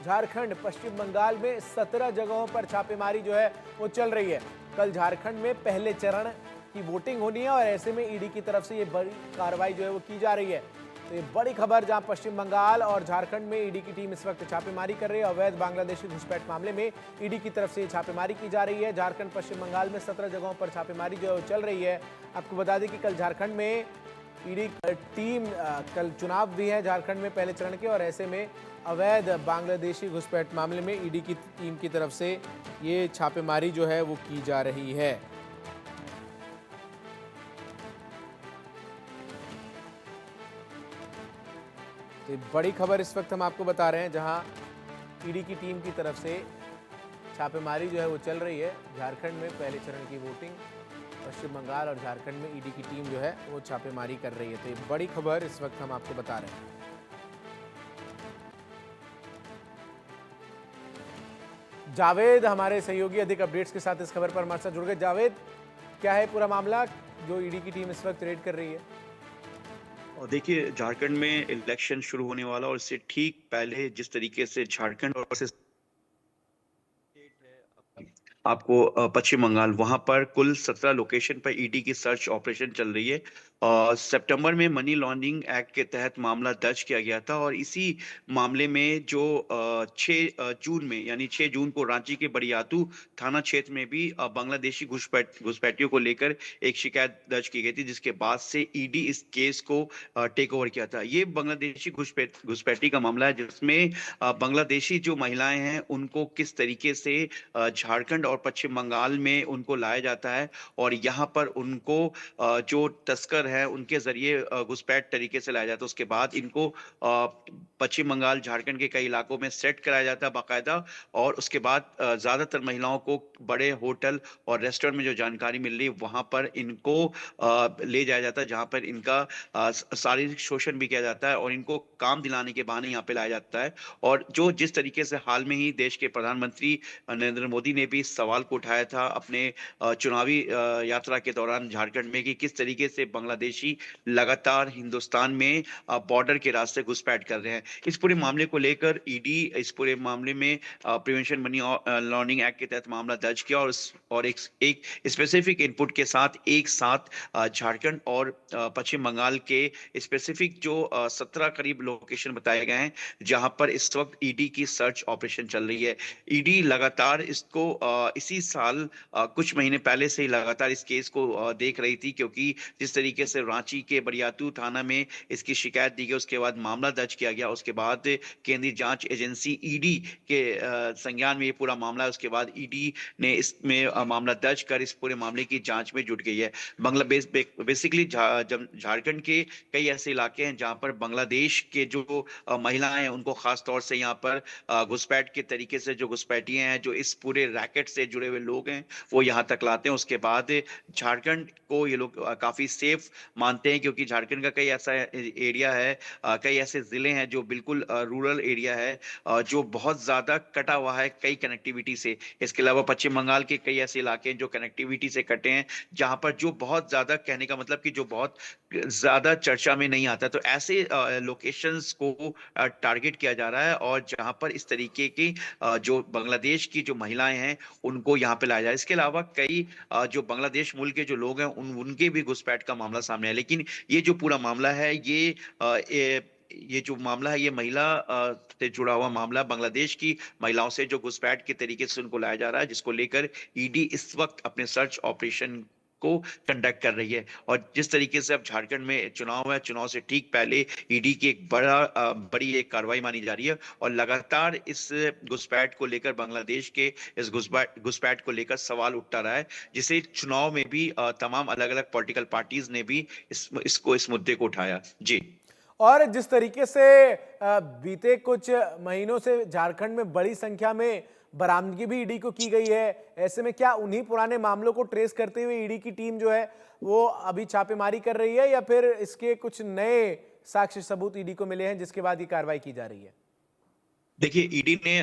झारखंड, पश्चिम बंगाल में 17 जगहों पर छापेमारी जो है वो चल रही है। कल झारखंड में पहले चरण की वोटिंग होनी है और ऐसे में ईडी की तरफ से ये बड़ी कार्रवाई जो है वो की जा रही है। तो ये बड़ी खबर, जहां पश्चिम बंगाल और झारखंड में ईडी की टीम इस वक्त छापेमारी कर रही है। अवैध बांग्लादेशी घुसपैठ मामले में ईडी की तरफ से ये छापेमारी की जा रही है। झारखंड पश्चिम बंगाल में 17 जगहों पर छापेमारी जो है वो चल रही है। आपको बता दें कि कल झारखंड में ईडी टीम, कल चुनाव भी है झारखंड में पहले चरण के, और ऐसे में अवैध बांग्लादेशी घुसपैठ मामले में ईडी की टीम की तरफ से ये छापेमारी जो है वो की जा रही है। तो बड़ी खबर इस वक्त हम आपको बता रहे हैं, जहां ईडी की टीम की तरफ से छापेमारी जो है वो चल रही है। झारखंड में पहले चरण की वोटिंग, पश्चिम बंगाल और झारखंड में ईडी की टीम जो है वो छापेमारी कर रही है। तो ये बड़ी खबर इस वक्त हम आपको बता रहे हैं। जावेद हमारे सहयोगी अधिक अपडेट्स के साथ इस खबर पर हमारे साथ जुड़ गए। जावेद, क्या है पूरा मामला जो ईडी की टीम इस वक्त रेड कर रही है? और देखिए, झारखंड में इलेक्शन शुरू होने वाला और इससे ठीक पहले जिस तरीके से झारखंड और आपको पश्चिम बंगाल, वहां पर कुल 17 लोकेशन पर ईडी की सर्च ऑपरेशन चल रही है। सितंबर में मनी लॉन्ड्रिंग एक्ट के तहत मामला दर्ज किया गया था और इसी मामले में जो 6 जून में, यानी 6 जून को रांची के बड़ियातू थाना क्षेत्र में भी बांग्लादेशी घुसपैठियों को लेकर एक शिकायत दर्ज की गई थी, जिसके बाद से ईडी इस केस को टेक ओवर किया था। ये बांग्लादेशी घुसपैठी का मामला है, जिसमें बांग्लादेशी जो महिलाएं हैं उनको किस तरीके से झारखंड और पश्चिम बंगाल में उनको लाया जाता है और यहाँ पर उनको जो तस्कर है उनके जरिए घुसपैठ तरीके से लाया जाता है। उसके बाद इनको पश्चिम बंगाल, झारखंड के कई इलाकों में सेट कराया जाता है बाकायदा, और उसके बाद ज्यादातर महिलाओं को बड़े होटल और रेस्टोरेंट में जो जानकारी मिल रही है वहां पर इनको ले जाया जाता है, जहां पर इनका शारीरिक शोषण भी किया जाता है और इनको काम दिलाने के बहाने यहाँ पे लाया जाता है। और जो जिस तरीके से हाल में ही देश के प्रधानमंत्री नरेंद्र मोदी ने भी इस सवाल को उठाया था अपने चुनावी यात्रा के दौरान झारखंड में, कि किस तरीके से बांग्लादेशी लगातार हिंदुस्तान में बॉर्डर के रास्ते घुसपैठ कर रहे हैं। इस पूरे मामले को लेकर ईडी इस पूरे मामले में प्रिवेंशन मनी लॉन्ड्रिंग एक्ट के तहत मामला दर्ज किया और एक स्पेसिफिक इनपुट के साथ एक साथ झारखंड और पश्चिम बंगाल के स्पेसिफिक जो 17 करीब लोकेशन बताए गए हैं, जहां पर इस वक्त ईडी की सर्च ऑपरेशन चल रही है। ईडी लगातार इसको इसी साल कुछ महीने पहले से ही लगातार इस केस को देख रही थी, क्योंकि जिस तरीके से रांची के बड़ियातू थाना में इसकी शिकायत दी गई, उसके बाद मामला दर्ज किया गया, उसके बाद केंद्रीय जांच एजेंसी ईडी के संज्ञान में ये पूरा मामला है। उसके बाद ईडी ने इसमें मामला दर्ज कर इस पूरे मामले की जांच में जुट गई है। बांग्लादेश बेसिकली झारखंड के कई ऐसे इलाके हैं जहां पर बांग्लादेश के जो महिलाएं हैं उनको खास तौर से यहाँ पर घुसपैठ के तरीके से, जो घुसपैठिए हैं, जो इस पूरे रैकेट से जुड़े हुए लोग हैं, वो यहाँ तक लाते हैं। उसके बाद झारखंड को ये लोग काफी सेफ मानते हैं, क्योंकि झारखंड का कई ऐसा एरिया है, कई ऐसे जिले हैं जो बिल्कुल रूरल एरिया है, जो बहुत ज्यादा कटा हुआ है कई कनेक्टिविटी से। इसके अलावा पश्चिम बंगाल के कई ऐसे इलाके हैं जो कनेक्टिविटी से कटे हैं, जहां पर जो बहुत ज्यादा, कहने का मतलब कि जो बहुत ज्यादा चर्चा में नहीं आता। तो ऐसे लोकेशंस को टारगेट किया जा रहा है और जहां पर इस तरीके की जो बांग्लादेश की जो महिलाएं हैं उनको यहाँ पे लाया जाए। इसके अलावा कई जो बांग्लादेश मूल के जो लोग हैं उनके भी घुसपैठ का मामला सामने है। लेकिन ये जो पूरा मामला है, ये जो मामला है, ये महिला से जुड़ा हुआ मामला, बांग्लादेश की महिलाओं से जो घुसपैठ के तरीके से उनको लाया जा रहा है, जिसको लेकर ईडी इस वक्त अपने सर्च ऑपरेशन को कंडक्ट कर रही है। और जिस तरीके से अब झारखंड में चुनाव है, चुनाव से ठीक पहले ईडी की एक बड़ी एक कार्रवाई मानी जा रही है और लगातार इस घुसपैठ को लेकर, बांग्लादेश के इस घुसपैठ को लेकर सवाल उठता रहा है, जिसे चुनाव में भी तमाम अलग अलग पॉलिटिकल पार्टीज ने भी इस मुद्दे को उठाया। जी। और जिस तरीके से बीते कुछ महीनों से झारखंड में बड़ी संख्या में बरामदगी भी ईडी को की गई है, ऐसे में क्या उन्हीं पुराने मामलों को ट्रेस करते हुए ईडी की टीम जो है वो अभी छापेमारी कर रही है, या फिर इसके कुछ नए साक्ष्य सबूत ईडी को मिले हैं जिसके बाद ये कार्रवाई की जा रही है? देखिए, ईडी ने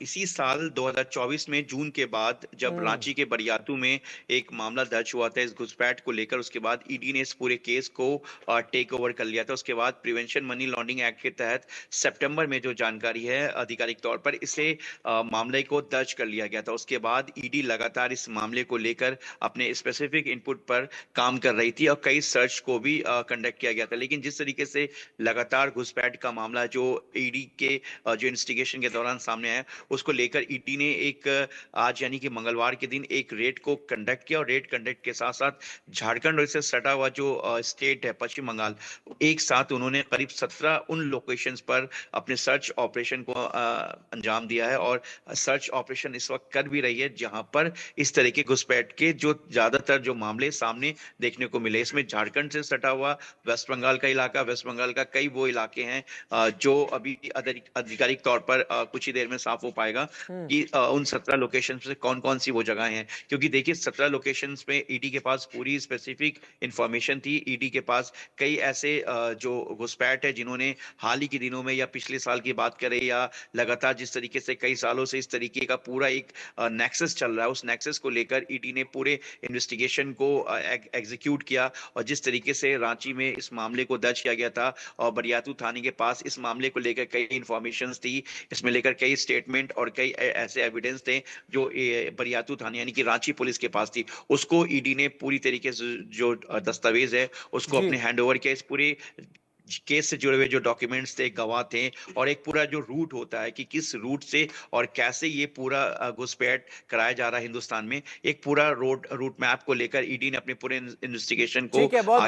इसी साल 2024 में जून के बाद जब हम्म। रांची के बरियातू में एक मामला दर्ज हुआ था इस घुसपैठ को लेकर, उसके बाद ईडी ने इस पूरे केस को टेक ओवर कर लिया था। उसके बाद प्रिवेंशन मनी लॉन्ड्रिंग एक्ट के तहत सितंबर में जो जानकारी है आधिकारिक तौर पर इसे मामले को दर्ज कर लिया गया था। उसके बाद ईडी लगातार इस मामले को लेकर अपने स्पेसिफिक इनपुट पर काम कर रही थी और कई सर्च को भी कंडक्ट किया गया था। लेकिन जिस तरीके से लगातार घुसपैठ का मामला जो ईडी के जो इन्वेस्टिगेशन के दौरान सामने आया, उसको लेकर ईडी ने एक आज यानी कि मंगलवार के दिन एक रेड को कंडक्ट किया और रेड कंडक्ट के साथ साथ झारखंड और इससे सटा हुआ जो स्टेट है पश्चिम बंगाल, एक साथ उन्होंने करीब 17 उन लोकेशंस पर अपने सर्च ऑपरेशन को अंजाम दिया है और सर्च ऑपरेशन इस वक्त कर भी रही है जहां पर इस तरह के घुसपैठ के जो ज्यादातर जो मामले सामने देखने को मिले। इसमें झारखंड से सटा हुआ वेस्ट बंगाल का इलाका, वेस्ट बंगाल का कई वो इलाके हैं जो अभी आधिकारिक तौर पर कुछ ही देर में साफ हो पाएगा हम्म। कि उन 17 लोकेशन से कौन कौन सी वो जगह हैं। क्योंकि देखिए 17 लोकेशन में ईडी के पास पूरी स्पेसिफिक इंफॉर्मेशन थी। ईडी के पास कई ऐसे जो घुसपैठ है जिन्होंने हाल ही के दिनों में या पिछले साल की बात करें या लगातार जिस तरीके से कई सालों से इस तरीके का पूरा एक नेक्सस चल रहा है, उस नेक्सस को लेकर ईडी ने पूरे इन्वेस्टिगेशन को एग्जीक्यूट किया। और जिस तरीके से रांची में इस मामले को दर्ज किया गया था और बरियातू थाने के पास इस मामले को लेकर कई इंफॉर्मेशन थी, इसमें लेकर कई स्टेटमेंट और कई ऐसे एविडेंस थे जो बरियातू थाने यानी कि रांची पुलिस के पास थी, उसको ईडी ने पूरी तरीके से जो दस्तावेज है उसको जी। अपने हैंड ओवर किया। इस पूरे केस से जुड़े हुए जो डॉक्यूमेंट्स थे, गवाह थे और एक पूरा जो रूट होता है कि किस रूट से और कैसे ये पूरा घुसपैठ कराया जा रहा है हिंदुस्तान में, एक पूरा रोड रूट मैप को लेकर ईडी ने अपने पूरे इन्वेस्टिगेशन को ठीक है, बहुत